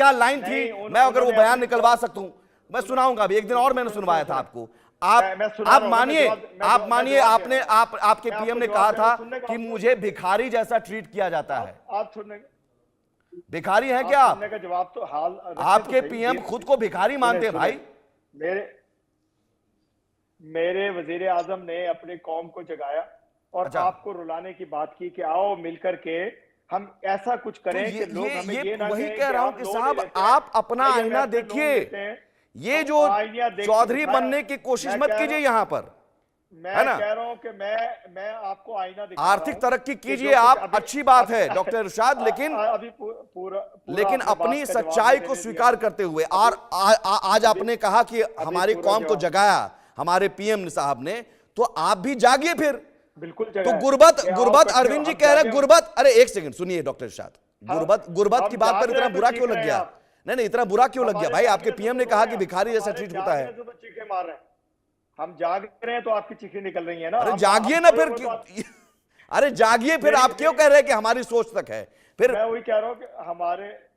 क्या लाइन थी, मैं अगर वो बयान निकलवा सकता हूं मैं सुनाऊंगा भी, एक दिन और मैंने सुनवाया था आपको। आप मानिए, आपके पीएम ने कहा था कि मुझे भिखारी जैसा ट्रीट किया जाता है। आप सुनने भिखारी हैं क्या आप? का जवाब तो हाल आपके पीएम खुद को भिखारी मानते हैं भाई। मेरे वजीर आजम ने अपनी कौम को जगाया और आपको रुलाने की बात की कि आओ मिलकर के हम ऐसा कुछ करें कि लोग हमें ये ना वही कहें कह रहा हूं कि साहब आप अपना आईना देखिए, ये जो चौधरी बनने की कोशिश मत कीजिए यहां पर, है ना। कह रहा हूं कि मैं आपको आईना दिखा रहा हूं। आर्थिक तरक्की कीजिए आप, अच्छी बात है डॉक्टर इरशाद, लेकिन अभी लेकिन अपनी सच्चाई को स्वीकार करते हुए, और आज आपने कहा कि हमारी कौम को जगाया हमारे पीएम साहब ने, तो आप भी जागिए फिर। बिल्कुल। तो गुर्बत अरविंद जी कह रहे हैं गुर्बत, अरे एक सेकंड सुनिए डॉक्टर इरशाद, गुर्बत की बात पर इतना बुरा क्यों लग गया? नहीं, इतना बुरा क्यों लग गया भाई? आपके पीएम ने कहा कि भिखारी जैसा ट्रीट होता है। चीखे मार रहे हैं, हम जाग रहे हैं तो आपकी चीखें निकल रही है ना। अरे जागिए ना फिर, अरे जागिए फिर, आप क्यों कह रहे हैं कि हमारी सोच तक है? फिर मैं वही कह रहा हूं कि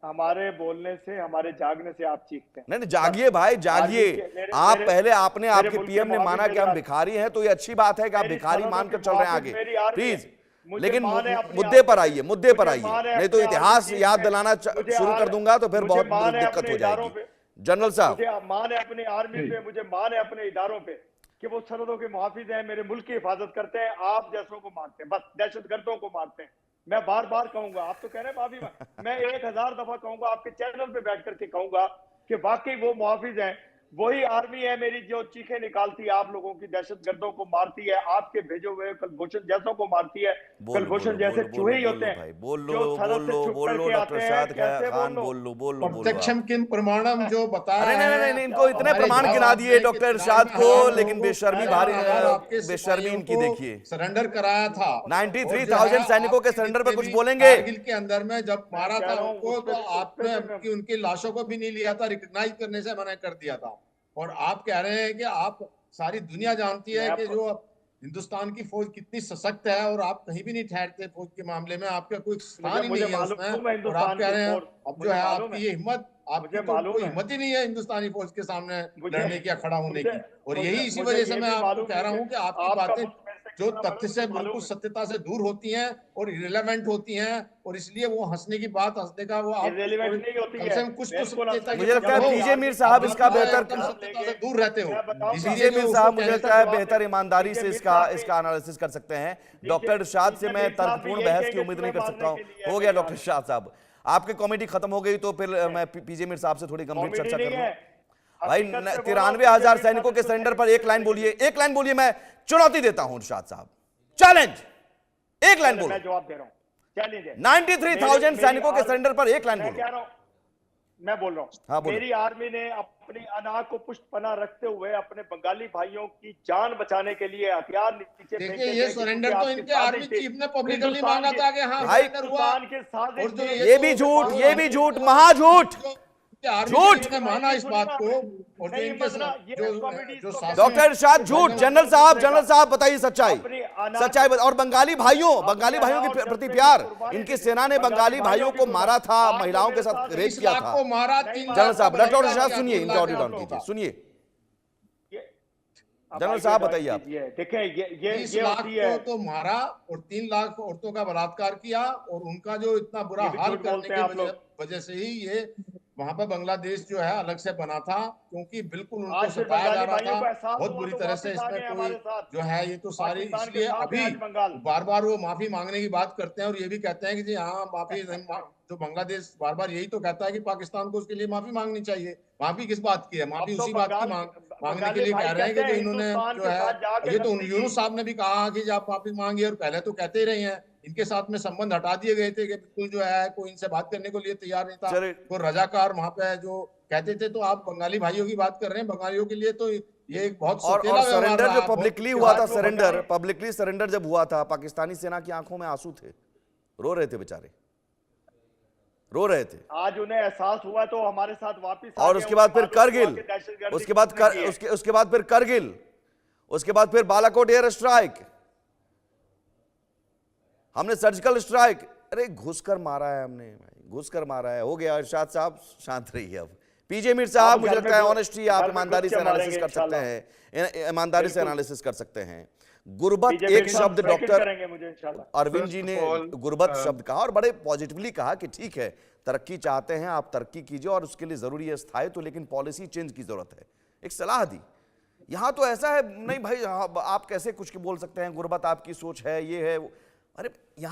हमारे बोलने से, हमारे जागने से आप चीखते हैं। नहीं, जागिए भाई जागिए। आप पहले आपके पीएम ने माना कि हम भिखारी हैं, तो ये अच्छी बात है कि आप भिखारी मानकर चल रहे हैं आगे, प्लीज। लेकिन मुद्दे पर आइए, नहीं तो इतिहास याद दिलाना शुरू कर दूंगा तो फिर बहुत दिक्कत हो जाएगी। जनरल साहब, मुझे मान है अपनी आर्मी पे, मुझे मान है अपने इदारों पे कि वो सरहदों के मुहाफिज हैं, मेरे मुल्क की हिफाजत करते हैं। आप जैसों को मारते हैं, बस दहशतगर्दों को मारते हैं। मैं बार बार कहूंगा, आप तो कह रहे हैं माफी, मैं 1000 दफा कहूंगा, आपके चैनल पे बैठ करके कहूंगा कि वाकई वो मुहाफिज हैं, वही आर्मी है मेरी जो चीखें निकालती है, आप लोगों की दहशतगर्दों को मारती है, आपके भेजे हुए कलभूषण जैसों को मारती है। कलभूषण जैसे चूहे ही होते हैं। प्रत्यक्षम किम प्रमाणम जो बताया नहीं, इनको इतने प्रमाण गिना दिए डॉक्टर इरशाद को, लेकिन बेशर्मी भारी, बेशर्मी इनकी देखिए। सरेंडर कराया था 93,000 सैनिकों के सरेंडर पर कुछ बोलेंगे? कारगिल के अंदर में जब मारा था उनको, तो आपने उनकी लाशों को भी नहीं लिया था, रिकॉग्नाइज करने से मना कर दिया था। और आप कह रहे हैं कि आप, सारी दुनिया जानती है कि जो हिंदुस्तान की फौज कितनी सशक्त है, और आप कहीं भी नहीं ठहरते फौज के मामले में, आपका कोई स्थान ही नहीं है उसमें। और आप कह रहे हैं अब जो है आपकी ये हिम्मत, आपकी तो कोई हिम्मत ही नहीं है हिंदुस्तानी फौज के सामने लड़ने की या खड़ा होने की। और यही इसी वजह से मैं आपको कह रहा हूँ कि आपकी बातें जो तथ्य से बिल्कुल सत्यता से दूर होती हैं और इरेलेवेंट होती हैं, और इसलिए वो हंसने की बात, हंसने का वो आप कम से कम कुछ तो सत्यता, मुझे लगता है पीजे मीर साहब इसका बेहतर, सत्यता से दूर रहते हो। पीजे मीर साहब मुझे लगता है बेहतर ईमानदारी से इसका एनालिसिस कर सकते हैं। डॉक्टर इरशाद से मैं तर्कपूर्ण बहस की उम्मीद नहीं कर सकता हूं। हो गया डॉक्टर इरशाद साहब, आपकी कॉमेडी खत्म हो गई, तो फिर मैं पीजे मीर साहब से थोड़ी गंभीर चर्चा कर लूं। भाई 93,000 सैनिकों के सरेंडर पर एक लाइन बोलिए, मैं चुनौती देता हूं इरशाद साहब, चैलेंज, एक लाइन बोलो। मैं जवाब दे रहा हूं, चैलेंज है। 93,000 सैनिकों के सरेंडर पर एक लाइन बोलो। मैं बोल रहा हूं, हाँ, मेरी आर्मी ने अपनी अना को पुष्टपना रखते हुए अपने बंगाली भाइयों की जान बचाने के लिए हथियार नीचे फेंके। देखिए ये सरेंडर तो इनके आर्मी चीफ ने पब्लिकली मांगा था कि हाँ ये भी झूठ, महाझूठ, झूठ माना इस बात को। और जो इनके डॉक्टर इरशाद झूठ। जनरल साहब बताइए सच्चाई, और बंगाली भाइयों के प्रति प्यार, इनकी सेना ने बंगाली भाइयों को मारा था, महिलाओं के साथ रेप किया था। जनरल साहब, डॉक्टर इरशाद सुनिए, इनका ऑडियो डाउन कीजिए, सुनिए। जनरल साहब बताइए आप। देखिए ये 30 लाख को तो मारा और 3 लाख औरतों का बलात्कार किया, और उनका जो इतना बुरा हाल करने की वजह से ही ये वहां पर बांग्लादेश जो है अलग से बना था, क्योंकि बिल्कुल उनको सताया जा रहा था बहुत बुरी तरह से। इसमें कोई जो है ये तो सारी, इसलिए अभी बार बार वो माफी मांगने की बात करते हैं, और ये भी कहते हैं कि जी हाँ माफी, जो बांग्लादेश बार बार यही तो कहता है कि पाकिस्तान को उसके लिए माफी मांगनी चाहिए। माफी किस बात की है? माफी उसी बात की मांगने के लिए कह रहे हैं कि जो इन्होंने जो है, ये तो यूनुस साहब ने भी कहा कि आप माफी मांगिए, और पहले तो कहते ही रहे हैं। इनके साथ में संबंध हटा दिए गए थे कि बिल्कुल जो है कोई इनसे बात करने को लिए तैयार नहीं था, तो रजाकार वहां पे जो कहते थे। तो आप बंगाली भाइयों की बात कर रहे हैं, बंगालियों के लिए तो ये एक बहुत सरेंडर जो पब्लिकली हुआ था, पब्लिकली सरेंडर जब हुआ था, पाकिस्तानी सेना की आंखों में आंसू थे, रो रहे थे बेचारे, रो रहे थे। आज उन्हें एहसास हुआ तो हमारे साथ वापस, और उसके बाद फिर करगिल, उसके बाद फिर बालाकोट एयर स्ट्राइक, हमने सर्जिकल स्ट्राइक, अरे घुसकर मारा है हमने भाई, घुस कर मारा है। हो गया इरशाद साहब, शांत रहिए अब। पीजे मीर साहब, मुझे लगता है ऑनेस्टी आप ईमानदारी से एनालिसिस कर सकते हैं, ईमानदारी से एनालिसिस कर सकते हैं। गुर्बत एक शब्द डॉक्टर अरविंद जी ने गुर्बत शब्द कहा और बड़े पॉजिटिवली कहा कि ठीक है, तरक्की चाहते हैं आप, तरक्की कीजिए और उसके लिए जरूरी है स्थायित्व, लेकिन पॉलिसी चेंज की जरूरत है। एक सलाह दी। यहां तो ऐसा है नहीं भाई, आप कैसे कुछ बोल सकते हैं, गुर्बत आपकी सोच है, ये है, अरे यहाँ